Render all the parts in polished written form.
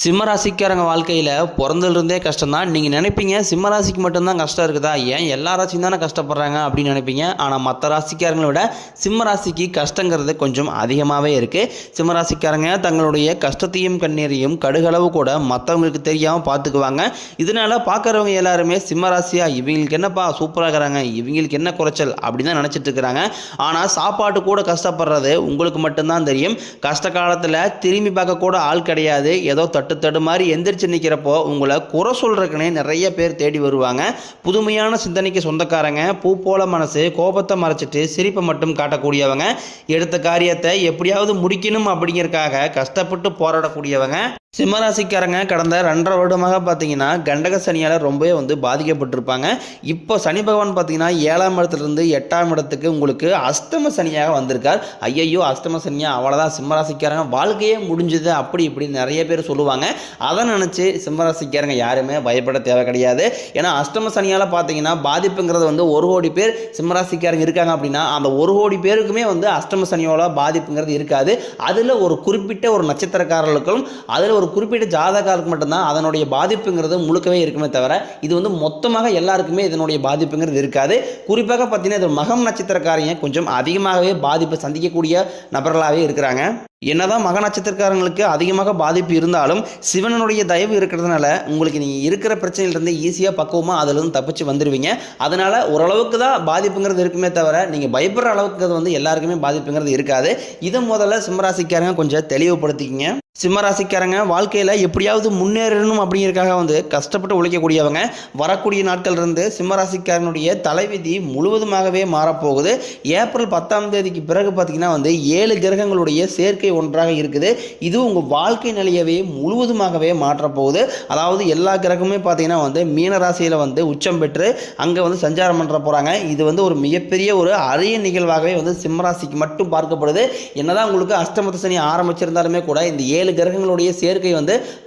சிம்மராசிக்காரங்க வாழ்க்கையில் பிறந்ததுலேருந்தே கஷ்டம் தான். நீங்கள் நினைப்பீங்க சிம்மராசிக்கு மட்டும்தான் கஷ்டம் இருக்குதா, ஏன் எல்லா ராசியும் தானே கஷ்டப்படுறாங்க அப்படின்னு நினைப்பீங்க. ஆனால் மற்ற ராசிக்காரங்களை விட சிம்மராசிக்கு கஷ்டங்கிறது கொஞ்சம் அதிகமாகவே இருக்குது. சிம்மராசிக்காரங்க தங்களுடைய கஷ்டத்தையும் கண்ணீரையும் கடுகளவு கூட மற்றவங்களுக்கு தெரியாமல் பார்த்துக்குவாங்க. இதனால் பார்க்குறவங்க எல்லாருமே சிம்மராசியா இவங்களுக்கு என்னப்பா சூப்பராக இருக்கிறாங்க, இவங்களுக்கு என்ன குறைச்சல் அப்படி தான் நினச்சிட்டு இருக்கிறாங்க. ஆனால் சாப்பாட்டு கூட கஷ்டப்படுறது உங்களுக்கு மட்டும்தான் தெரியும். கஷ்ட காலத்தில் திரும்பி பார்க்க கூட ஆள் கிடையாது. ஏதோ தட்டு மாதிரி எந்திரிச்சு நிற்கிறப்போ உங்களை குறை சொல்றதுக்குன்னே நிறைய பேர் தேடி வருவாங்க. புதுமையான சிந்தனைக்கு சொந்தக்காரங்க, பூ போல மனசு, கோபத்தை மறைச்சிட்டு சிரிப்பை மட்டும் காட்டக்கூடியவங்க, எடுத்த காரியத்தை எப்படியாவது முடிக்கணும் அப்படிங்கிறதுக்காக கஷ்டப்பட்டு போராடக்கூடியவங்க. சிம்மராசிக்காரங்க கடந்த 2.5 வருடமாக பார்த்தீங்கன்னா கண்டக சனியால் ரொம்பவே பாதிக்கப்பட்டிருப்பாங்க. இப்போ சனி பகவான் பார்த்தீங்கன்னா 7ஆம் இடத்துலேருந்து 8ஆம் இடத்துக்கு உங்களுக்கு அஷ்டம சனியாக வந்திருக்கார். ஐயையோ அஷ்டம சனியா அவ்வளோதான் சிம்மராசிக்காரங்க வாழ்க்கையே முடிஞ்சுது அப்படி இப்படி நிறைய பேர் சொல்லுவாங்க. அதை நினச்சி சிம்மராசிக்காரங்க யாருமே பயப்பட தேவை கிடையாது. ஏன்னா அஷ்டம சனியால் பார்த்தீங்கன்னா பாதிப்புங்கிறது 1 கோடி பேர் சிம்மராசிக்காரங்க இருக்காங்க அப்படின்னா அந்த 1 கோடி பேருக்குமே அஷ்டம சனியோட பாதிப்புங்கிறது இருக்காது. அதில் ஒரு குறிப்பிட்ட ஒரு நட்சத்திரக்காரர்களுக்கும் அதில் ஒரு குறிப்பிட்ட ஜாதகாருக்கு மட்டும்தான் அதனுடைய பாதிப்புங்கிறது முழுக்கவே இருக்குமே தவிர இது மொத்தமாக எல்லாருக்குமே இதனுடைய பாதிப்புங்கிறது இருக்காது. குறிப்பாக பார்த்தீங்கன்னா இது மகம் நட்சத்திரக்காரங்க கொஞ்சம் அதிகமாகவே பாதிப்பை சந்திக்கக்கூடிய நபர்களாகவே இருக்கிறாங்க. என்னதான் மக நட்சத்திரக்காரங்களுக்கு அதிகமாக பாதிப்பு இருந்தாலும் சிவனுடைய தயவு இருக்கிறதுனால உங்களுக்கு நீங்கள் இருக்கிற பிரச்சனையிலிருந்து ஈஸியாக பக்குவமாக அதிலிருந்து தப்பிச்சு வந்துடுவீங்க. அதனால் ஓரளவுக்கு தான் பாதிப்புங்கிறது இருக்குமே தவிர நீங்கள் பயப்படுற அளவுக்கு அது எல்லாருக்குமே பாதிப்புங்கிறது இருக்காது. இதை முதல்ல சிம்மராசிக்காரங்க கொஞ்சம் தெளிவுபடுத்திக்கிங்க. சிம்மராசிக்காரங்க வாழ்க்கையில் எப்படியாவது முன்னேறணும் அப்படிங்கிறதுக்காக கஷ்டப்பட்டு உழைக்கக்கூடியவங்க. வரக்கூடிய நாட்கள் இருந்து சிம்மராசிக்காரனுடைய தலைவிதி முழுவதுமாகவே மாறப்போகுது. ஏப்ரல் 10ஆம் தேதிக்கு பிறகு பார்த்தீங்கன்னா 7 கிரகங்களுடைய சேர்க்கை ஒன்றாக இருக்குது. இது உங்கள் வாழ்க்கை நிலையவே முழுவதுமாகவே மாற்றப்போகுது. அதாவது எல்லா கிரகமுமே பார்த்தீங்கன்னா மீன ராசியில் உச்சம் பெற்று அங்கே சஞ்சாரம் பண்ணுற போகிறாங்க. இது ஒரு மிகப்பெரிய ஒரு அரிய நிகழ்வாகவே சிம்மராசிக்கு மட்டும் பார்க்கப்படுது. என்னதான் உங்களுக்கு அஷ்டமத்து சனி ஆரம்பிச்சிருந்தாலுமே கூட இந்த 7 கிரகங்களுடைய சேர்க்கை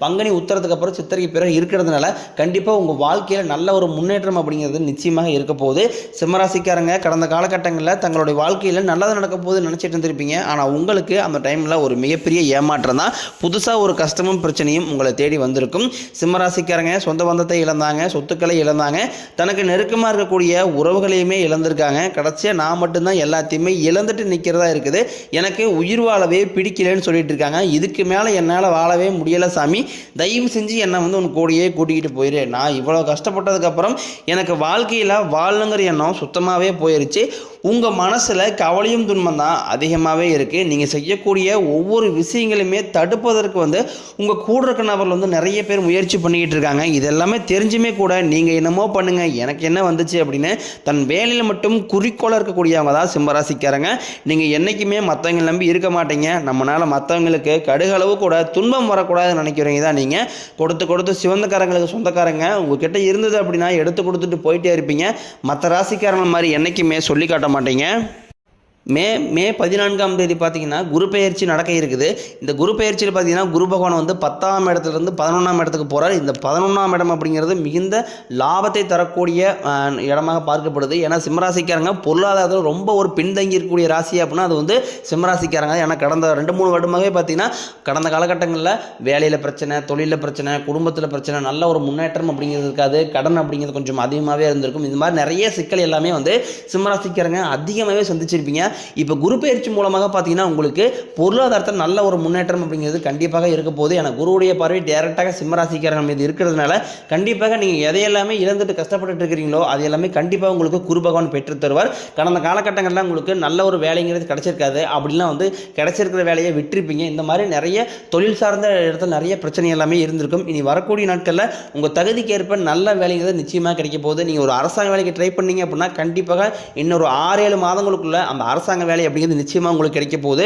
பங்குனி உத்தரத்துக்கு அப்புறம் சித்திரைக்கு பிறகு இருக்கிறதுனால கண்டிப்பாக உங்கள் வாழ்க்கையில் நல்ல ஒரு முன்னேற்றம் அப்படிங்கிறது நிச்சயமாக இருக்க போகுது. சிம்மராசிக்காரங்க கடந்த காலகட்டங்களில் தங்களுடைய வாழ்க்கையில் நல்லது நடக்க போது நினச்சிட்டு இருந்திருப்பீங்க. ஆனால் உங்களுக்கு அந்த டைமில் ஒரு மிகப்பெரிய ஏமாற்றம் தான். புதுசாக ஒரு கஷ்டமும் பிரச்சனையும் உங்களை தேடி வந்திருக்கும். சிம்மராசிக்காரங்க சொந்த பந்தத்தை இழந்தாங்க, சொத்துக்களை இழந்தாங்க, தனக்கு நெருக்கமாக இருக்கக்கூடிய உறவுகளையுமே இழந்திருக்காங்க. கடைசியாக நான் மட்டும்தான் எல்லாத்தையுமே இழந்துட்டு நிற்கிறதா இருக்குது, எனக்கு உயிர் வாழவே பிடிக்கலன்னு சொல்லிட்டு இருக்காங்க. இதுக்கு மேலே என்னால் வாழவே முடியலை சாமி, தயவு செஞ்சு என்னை உன் கூடையே கூட்டிக்கிட்டு போயிரு. நான் இவ்வளோ கஷ்டப்பட்டதுக்கப்புறம் எனக்கு வாழ்க்கையில் வாழணுங்கிற எண்ணம் சுத்தமாகவே போயிடுச்சு. உங்கள் மனசில் கவலையும் துன்பம் தான் அதிகமாகவே இருக்குது. நீங்கள் செய்யக்கூடிய ஒவ்வொரு விஷயங்களுமே தடுப்பதற்கு உங்கள் கூட இருக்க நபர்கள் நிறைய பேர் முயற்சி பண்ணிக்கிட்டு இருக்காங்க. இதெல்லாமே தெரிஞ்சுமே கூட நீங்கள் என்னமோ பண்ணுங்கள் எனக்கு என்ன வந்துச்சு அப்படின்னு தன் வேலையில் மட்டும் குறிக்கோளாக இருக்கக்கூடியவங்க தான் சிம்மராசிக்காரங்க. நீங்கள் என்றைக்குமே மற்றவங்களை நம்பி இருக்க மாட்டீங்க. நம்மளால் மற்றவங்களுக்கு கடுகளவு கூட துன்பம் வரக்கூடாதுன்னு நினைக்கிறீங்க தான். நீங்கள் கொடுத்து சிவந்தக்காரங்களுக்கு சொந்தக்காரங்க உங்ககிட்ட இருந்தது அப்படின்னா எடுத்து கொடுத்துட்டு போயிட்டே இருப்பீங்க. மற்ற ராசிக்காரங்க மாதிரி என்றைக்குமே சொல்லி காட்ட மாட்டீங்க. மே 14ஆம் தேதி பார்த்தீங்கன்னா குரு பெயர்ச்சி நடக்க இருக்குது. இந்த குரு பெயர்ச்சியில் பார்த்தீங்கன்னா குரு பகவான் 10ஆம் இடத்துலேருந்து 11ஆம் இடத்துக்கு போகிறார். இந்த 11ஆம் இடம் அப்படிங்கிறது மிகுந்த லாபத்தை தரக்கூடிய இடமாக பார்க்கப்படுது. ஏன்னா சிம்மராசிக்காரங்க பொருளாதாரத்தில் ரொம்ப ஒரு பின்தங்கி இருக்கக்கூடிய ராசி அப்படின்னா அது சிம்மராசிக்காரங்க. ஏன்னா கடந்த 2-3 வருடமாகவே பார்த்தீங்கன்னா கடந்த காலகட்டங்களில் வேலையில் பிரச்சனை, தொழிலில் பிரச்சனை, குடும்பத்தில் பிரச்சனை, நல்ல ஒரு முன்னேற்றம் அப்படிங்கிறது இருக்காது. கடன் அப்படிங்கிறது கொஞ்சம் அதிகமாகவே இருந்திருக்கும். இந்த மாதிரி நிறைய சிக்கல் எல்லாமே சிம்மராசிக்காரங்க அதிகமாகவே சந்திச்சிருப்பீங்க. இப்போ குரு பயிற்சி மூலமாக பார்த்தீங்கன்னா உங்களுக்கு பொருளாதாரத்தில் நல்ல ஒரு முன்னேற்றம் அப்படிங்கிறது கண்டிப்பாக இருக்க போகுது. ஏன்னா குருவுடைய பார்வை டைரக்டாக சிம்மராசிக்காரர்கள் மீது இருக்கிறதுனால கண்டிப்பாக நீங்கள் எதையெல்லாமே இழந்துட்டு கஷ்டப்பட்டு இருக்கிறீங்களோ அது எல்லாமே கண்டிப்பாக உங்களுக்கு குரு பகவான் பெற்று தருவார். கடந்த காலகட்டங்களில் உங்களுக்கு நல்ல ஒரு வேலைங்கிறது கிடைச்சிருக்காது, அப்படிலாம் கிடைச்சிருக்கிற வேலையை விட்டுருப்பீங்க. இந்த மாதிரி நிறைய தொழில் சார்ந்த இடத்துல நிறைய பிரச்சனை எல்லாமே இருந்திருக்கும். இனி வரக்கூடிய நாட்களில் உங்கள் தகுதிக்கு ஏற்ப நல்ல வேலைங்கிறது நிச்சயமாக கிடைக்க போகுது. நீங்கள் ஒரு அரசாங்க வேலைக்கு ட்ரை பண்ணீங்க அப்படின்னா கண்டிப்பாக இன்னொரு 6-7 மாதங்களுக்குள்ள அந்த அரசாங்க வேலை அப்படிங்கிறது நிச்சயமாக உங்களுக்கு கிடைக்க போகுது.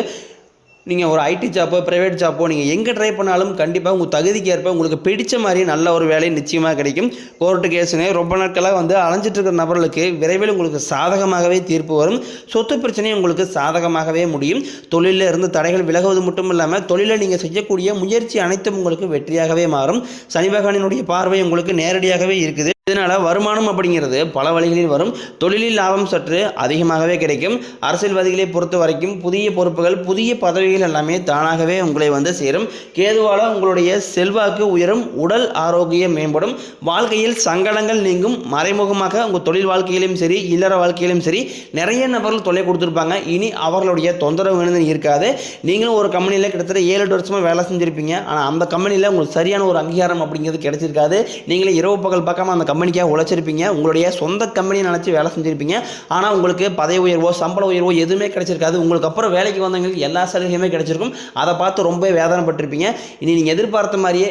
நீங்கள் ஒரு ஐடி ஜாப்போ ப்ரைவேட் ஜாப்போ நீங்கள் எங்கே ட்ரை பண்ணாலும் கண்டிப்பாக உங்கள் தகுதிக்கு ஏற்ப உங்களுக்கு பிடிச்ச மாதிரி நல்ல ஒரு வேலை நிச்சயமாக கிடைக்கும். கோர்ட்டு கேஸுங்க ரொம்ப நாட்களாக அலைஞ்சிட்டு இருக்கிற நபர்களுக்கு விரைவில் உங்களுக்கு சாதகமாகவே தீர்ப்பு வரும். சொத்து பிரச்சனையும் உங்களுக்கு சாதகமாகவே முடியும். தொழிலில் இருந்து தடைகள் விலகுவது மட்டும் இல்லாமல் தொழிலில் நீங்கள் செய்யக்கூடிய முயற்சி அனைத்தும் உங்களுக்கு வெற்றியாகவே மாறும். சனி பகவானினுடைய பார்வை உங்களுக்கு நேரடியாகவே இருக்குது. இதனால் வருமானம் அப்படிங்கிறது பல வழிகளில் வரும். தொழிலில் லாபம் சற்று அதிகமாகவே கிடைக்கும். அரசியல்வாதிகளை பொறுத்த வரைக்கும் புதிய பொறுப்புகள், புதிய பதவிகள் எல்லாமே தானாகவே உங்களை வந்து சேரும். கேதுவால் உங்களுடைய செல்வாக்கு உயரும். உடல் ஆரோக்கியம் மேம்படும். வாழ்க்கையில் சங்கடங்கள் நீங்கும். மறைமுகமாக உங்கள் தொழில் வாழ்க்கையிலும் சரி, இல்லற வாழ்க்கையிலும் சரி, நிறைய நபர்கள் தொல்லை கொடுத்துருப்பாங்க. இனி அவர்களுடைய தொந்தரவு இருக்காது. நீங்களும் ஒரு கம்பெனியில் கிட்டத்தட்ட 7-8 வருஷமாக வேலை செஞ்சுருப்பீங்க. ஆனால் அந்த கம்பெனியில் உங்களுக்கு சரியான ஒரு அங்கீகாரம் அப்படிங்கிறது கிடைச்சிருக்காது. நீங்களே இரவு பகல் பார்க்காம அந்த கம்பெனிக்காக உழைச்சிருப்பீங்க. உங்களுடைய சொந்த கம்பெனியை நினச்சி வேலை செஞ்சுருப்பீங்க. ஆனால் உங்களுக்கு பதவி உயர்வோ சம்பள உயர்வோ எதுவுமே கிடைச்சிருக்காது. உங்களுக்கு அப்புறம் வேலைக்கு வந்தவங்களுக்கு எல்லா சலுகையுமே கிடைச்சிருக்கும். அதை பார்த்து ரொம்ப வேதனைப்பட்டிருப்பீங்க. இனி நீங்கள் எதிர்பார்த்த மாதிரியே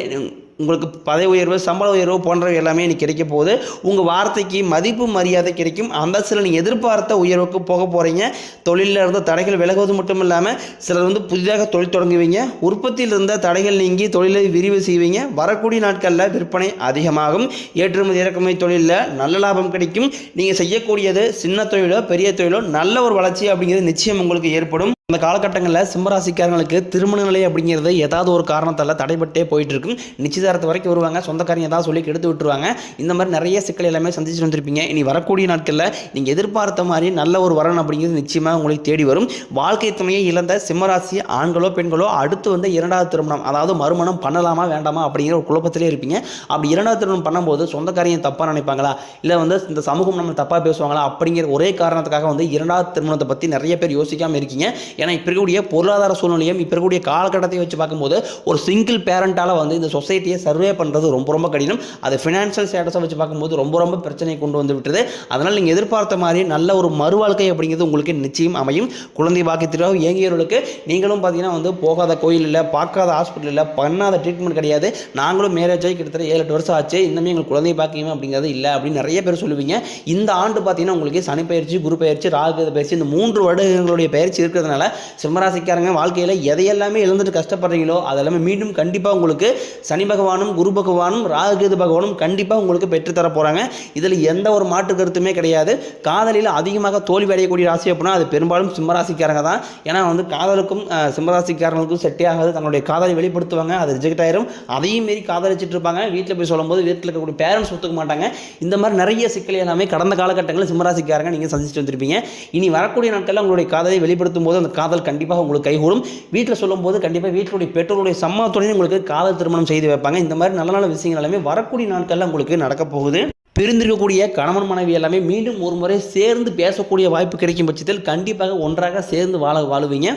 உங்களுக்கு பதவி உயர்வு, சம்பள உயர்வு போன்றவை எல்லாமே இன்னைக்கு கிடைக்க போகுது. உங்கள் வார்த்தைக்கு மதிப்பு மரியாதை கிடைக்கும். அந்த சில நீங்கள் எதிர்பார்த்த உயர்வுக்கு போக போகிறீங்க. தொழிலில் இருந்த தடைகள் விலகுவது மட்டும் இல்லாமல் சிலர் வந்து புதிதாக தொழில் தொடங்குவீங்க. உற்பத்தியில் இருந்த தடைகள் நீங்கி தொழிலை விரிவு செய்வீங்க. வரக்கூடிய நாட்களில் விற்பனை அதிகமாகும். ஏற்றுமதி இறக்குமதி தொழிலில் நல்ல லாபம் கிடைக்கும். நீங்கள் செய்யக்கூடியது சின்ன தொழிலோ பெரிய தொழிலோ நல்ல ஒரு வளர்ச்சி அப்படிங்கிறது நிச்சயம் உங்களுக்கு ஏற்படும். அந்த காலகட்டங்களில் சிம்மராசிக்காரங்களுக்கு திருமண நிலை அப்படிங்கிறது ஏதாவது ஒரு காரணத்தால் தடைபட்டே போயிட்டு இருக்கும். நிச்சயதாரத்து வரைக்கும் வருவாங்க. சொந்தக்காரங்க ஏதாவது சொல்லி கெடுத்து விட்டுருவாங்க. இந்த மாதிரி நிறைய சிக்கல் எல்லாமே சந்திச்சு வந்திருப்பீங்க. இனி வரக்கூடிய நாட்களில் நீங்கள் எதிர்பார்த்த மாதிரி நல்ல ஒரு வரன் அப்படிங்கிறது நிச்சயமாக உங்களுக்கு தேடி வரும். வாழ்க்கை துணையை இழந்த சிம்மராசி ஆண்களோ பெண்களோ அடுத்து வந்து 2வது திருமணம், அதாவது மறுமணம் பண்ணலாமா வேண்டாமா அப்படிங்கிற ஒரு குழப்பத்திலே இருப்பீங்க. அப்படி 2வது திருமணம் பண்ணும்போது சொந்தக்காரங்க தப்பாக நினைப்பாங்களா, இல்லை வந்து இந்த சமூகம் நம்ம தப்பாக பேசுவாங்களா அப்படிங்கிற ஒரே காரணத்துக்காக வந்து 2வது திருமணத்தை பற்றி நிறைய பேர் யோசிக்காமல் இருக்கீங்க. ஏன்னா இப்போ இருக்கக்கூடிய பொருளாதார சூழ்நிலையும் இப்போ இருக்கக்கூடிய காலகட்டத்தை வச்சு பார்க்கும்போது ஒரு சிங்கிள் பேரண்டால் வந்து இந்த சொசைட்டியை சர்வே பண்ணுறது ரொம்ப ரொம்ப கடினம். அது ஃபினான்ஷியல் ஸ்டேட்டஸை வச்சு பார்க்கும்போது ரொம்ப ரொம்ப பிரச்சனையை கொண்டு வந்து விட்டுது. அதனால் நீங்கள் எதிர்பார்த்த மாதிரி நல்ல ஒரு மறுவாழ்க்கை அப்படிங்கிறது உங்களுக்கு நிச்சயம் அமையும். குழந்தை பாக்கியத்திற்காக இயங்கியவர்களுக்கு நீங்களும் பார்த்தீங்கன்னா வந்து போகாத கோயில் இல்லை, பார்க்காத ஹாஸ்பிட்டல் இல்லை, பண்ணாத ட்ரீட்மெண்ட் கிடையாது. நாங்களும் மேரேஜ் ஆகி கிட்டத்தட்ட 7-8 வருஷம் ஆச்சு, இன்னுமே எங்களுக்கு குழந்தை பாக்கியம் அப்படிங்கிறது இல்லை அப்படின்னு நிறைய பேர் சொல்லுவீங்க. இந்த ஆண்டு பார்த்தீங்கன்னா உங்களுக்கு சனி பயிற்சி, குரு பயிற்சி, ராகு பயிற்சி, இந்த 3 வருடங்களுடைய பயிற்சி இருக்கிறதுனால சிம்மராசிக்காரங்க வாழ்க்கையில் எதையெல்லாமே இழந்துட்டு கஷ்டப்படுறீங்களோ அதெல்லாமே மீண்டும் கண்டிப்பாக உங்களுக்கு சனி பகவானும் குரு பகவானும் ராகுகேது பகவானும் கண்டிப்பாக உங்களுக்கு பெற்றுத்தர போகிறாங்க. இதில் எந்த ஒரு மாற்று கருத்துமே கிடையாது. காதலில் அதிகமாக தோல்வி அடையக்கூடிய ராசி அப்படின்னா அது பெரும்பாலும் சிம்மராசிக்காரங்க தான். ஏன்னா வந்து காதலுக்கும் சிம்மராசிக்காரங்களுக்கும் செட்டே ஆகாது. தங்களுடைய காதலை வெளிப்படுத்துவாங்க, அது ரிஜெக்ட் ஆயிரும். அதையும் மீறி காதலிச்சிட்டு இருப்பாங்க. வீட்டில் போய் சொல்லும்போது வீட்டில் இருக்கக்கூடிய பேரண்ட்ஸ் ஒத்துக்க மாட்டாங்க. இந்த மாதிரி நிறைய சிக்கல் எல்லாமே கடந்த காலகட்டங்களில் சிம்மராசிக்காரங்க நீங்கள் சந்திச்சுட்டு வந்திருப்பீங்க. இனி வரக்கூடிய நாட்களில் உங்களுடைய காதலை வெளிப்படுத்தும் போது அந்த காதல் கண்டிப்பாக உங்களுக்கு கைகூடும். வீட்டில் சொல்லும்போது கண்டிப்பாக வீட்டிலுடைய பெற்றோருடைய சம்மதத்துடன் உங்களுக்கு காதல் திருமணம் செய்து வைப்பாங்க. இந்த மாதிரி நல்ல நல்ல விஷயங்கள் எல்லாமே வரக்கூடிய நாட்களில் உங்களுக்கு நடக்க போகுது. பிரிந்திருக்கக்கூடிய கணவன் மனைவி எல்லாமே மீண்டும் ஒரு முறை சேர்ந்து பேசக்கூடிய வாய்ப்பு கிடைக்கும் பட்சத்தில் கண்டிப்பாக ஒன்றாக சேர்ந்து வாழுவீங்க.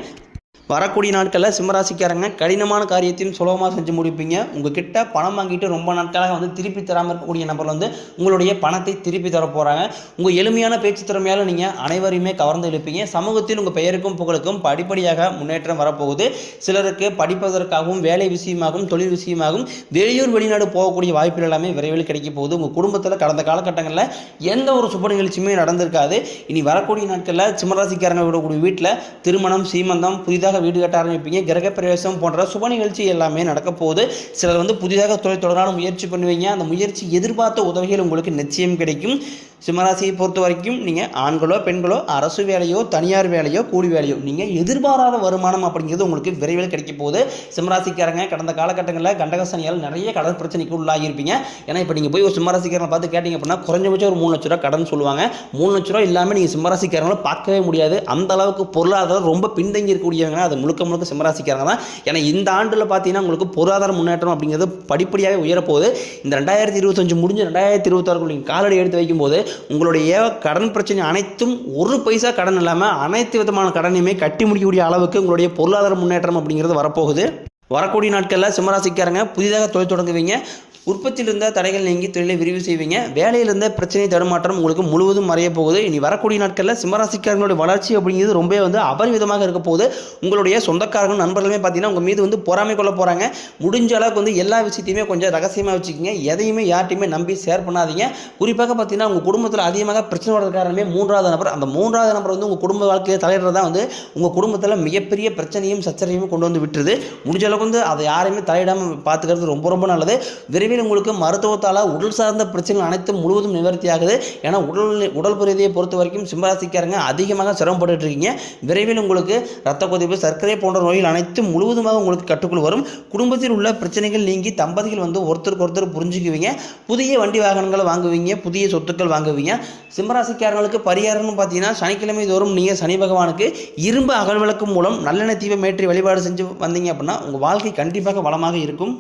வரக்கூடிய நாட்களில் சிம்மராசிக்காரங்க கடினமான காரியத்தையும் சுலபமாக செஞ்சு முடிப்பீங்க. உங்ககிட்ட பணம் வாங்கிட்டு ரொம்ப நாட்களாக வந்து திருப்பி தராமல் இருக்கக்கூடிய நபர் வந்து உங்களுடைய பணத்தை திருப்பி தர போகிறாங்க. உங்கள் எளிமையான பேச்சு திறமையால் நீங்கள் அனைவரையுமே கவர்ந்து எழுப்பீங்க. சமூகத்தில் உங்கள் பெயருக்கும் புகழுக்கும் படிப்படியாக முன்னேற்றம் வரப்போகுது. சிலருக்கு படிப்பதற்காகவும் வேலை விஷயமாகவும் தொழில் விஷயமாகவும் வெளியூர் வெளிநாடு போகக்கூடிய வாய்ப்புகள் எல்லாமே விரைவில் கிடைக்க போகுது. உங்கள் குடும்பத்தில் கடந்த காலகட்டங்களில் எந்த ஒரு சுப நிகழ்ச்சியுமே நடந்திருக்காது. இனி வரக்கூடிய நாட்களில் சிம்மராசிக்காரங்க விடக்கூடிய வீட்டில் திருமணம், சீமந்தம், புதிதாக வீடு கட்ட ஆரம்பிப்பீங்க. கிரகப்பிரவேசம் போன்ற சுப நிகழ்ச்சி எல்லாமே நடக்க போகுது. சிலர் வந்து புதிதாக தொழில் தொடரான முயற்சி பண்ணுவீங்க. அந்த முயற்சி எதிர்பார்த்த உதவிகள் உங்களுக்கு நிச்சயம் கிடைக்கும். சிம்மராசியை பொறுத்த வரைக்கும் நீங்கள் ஆண்களோ பெண்களோ அரசு வேலையோ தனியார் வேலையோ கூலி வேலையோ நீங்கள் எதிர்பாராத வருமானம் அப்படிங்கிறது உங்களுக்கு விரைவில் கிடைக்க போகுது. சிம்மராசிக்காரங்க கடந்த காலகட்டங்களில் கண்டகசனியால் நிறைய கடன் பிரச்சனைக்கு உள்ளாகியிருப்பீங்க. ஏன்னா இப்போ நீங்கள் போய் ஒரு சிம்மராசிக்காரனை பார்த்து கேட்டிங்க அப்படின்னா குறைஞ்சபட்சம் ஒரு 3 லட்ச ரூபா கடன் சொல்லுவாங்க. 3 லட்ச ரூபா இல்லாமல் நீங்கள் சிம்மராசிக்காரங்களை பார்க்கவே முடியாது. அந்த அளவுக்கு பொருளாதாரம் ரொம்ப பின்தங்கி இருக்கக்கூடியவங்க அது முழுக்க முழுக்க சிம்மராசிக்காரங்க தான். ஏன்னா இந்த ஆண்டில் பார்த்தீங்கன்னா உங்களுக்கு பொருளாதார முன்னேற்றம் அப்படிங்கிறது படிப்படியாக உயரப்போகுது. இந்த 2025 முடிஞ்சு 2026 நீங்கள் காலடி எடுத்து வைக்கும்போது உங்களுடைய கடன் பிரச்சனை அனைத்தும் ஒரு பைசா கடன் இல்லாமல் அனைத்து விதமான கடனையுமே கட்டி முடிக்கக்கூடிய அளவுக்கு உங்களுடைய பொருளாதார முன்னேற்றம் அப்படிங்கிறது வரப்போகுது. வரக்கூடிய நாட்களில் சிம்மராசிக்காரங்க புதிதாக தொழில் தொடங்குவீங்க. உற்பத்தியில் இருந்த தடைகள் நீங்கி தொழிலை விரிவு செய்வீங்க. வேலையிலிருந்த பிரச்சனை தடுமாற்றம் உங்களுக்கு முழுவதும் மறைய போகுது. இனி வரக்கூடிய நாட்களில் சிம்மராசிக்காரங்களுடைய வளர்ச்சி அப்படிங்கிறது ரொம்ப வந்து அபரிவிதமாக இருக்க போகுது. உங்களுடைய சொந்தக்காரர்கள் நண்பர்களுமே பார்த்தீங்கன்னா உங்கள் மீது வந்து பொறாமை கொள்ள போகிறாங்க. முடிஞ்ச அளவுக்கு வந்து எல்லா விஷயத்தையுமே கொஞ்சம் ரகசியமாக வச்சுக்கோங்க. எதையுமே யார்ட்டையுமே நம்பி ஷேர் பண்ணாதீங்க. குறிப்பாக பார்த்தீங்கன்னா உங்கள் குடும்பத்தில் அதிகமாக பிரச்சனை வர்றது காரணமே 3வது நபர். அந்த 3வது நபர் வந்து உங்கள் குடும்ப வாழ்க்கையை தலையிடுறதா வந்து உங்கள் குடும்பத்தில் மிகப்பெரிய பிரச்சனையும் சச்சரவையும் கொண்டு வந்து விட்டுருது. முடிஞ்ச அளவுக்கு வந்து அதை யாரையுமே தலையிடாமல் பார்த்துக்கிறது ரொம்ப ரொம்ப நல்லது. விரைவில் விரைவில் உங்களுக்கு மருத்துவத்தால் உடல் சார்ந்த பிரச்சனைகள் அனைத்தும் முழுவதும் நிவர்த்தி ஆகுது. ஏன்னா உடல் பகுதியை பொறுத்த வரைக்கும் சிம்மராசிக்காரங்க அதிகமாக சிரமப்பட்டு இருக்கீங்க. விரைவில் உங்களுக்கு இரத்த கொதிப்பு, சர்க்கரை போன்ற நோய்கள் அனைத்தும் முழுவதுமாக உங்களுக்கு கட்டுக்குள் வரும். குடும்பத்தில் உள்ள பிரச்சனைகள் நீங்கி தம்பதிகள் ஒருத்தருக்கு ஒருத்தர் புரிஞ்சுக்குவீங்க. புதிய வண்டி வாகனங்கள் வாங்குவீங்க, புதிய சொத்துக்கள் வாங்குவீங்க. சிம்மராசிக்காரங்களுக்கு பரிகாரம்னு பார்த்தீங்கன்னா சனிக்கிழமை தோறும் நீங்கள் சனி பகவானுக்கு இரும்பு அகல் விளக்கு மூலம் நல்லெண்ணெய் தீபம் ஏற்றி வழிபாடு செஞ்சு வந்தீங்க அப்படின்னா உங்கள் வாழ்க்கை கண்டிப்பாக வளமாக இருக்கும்.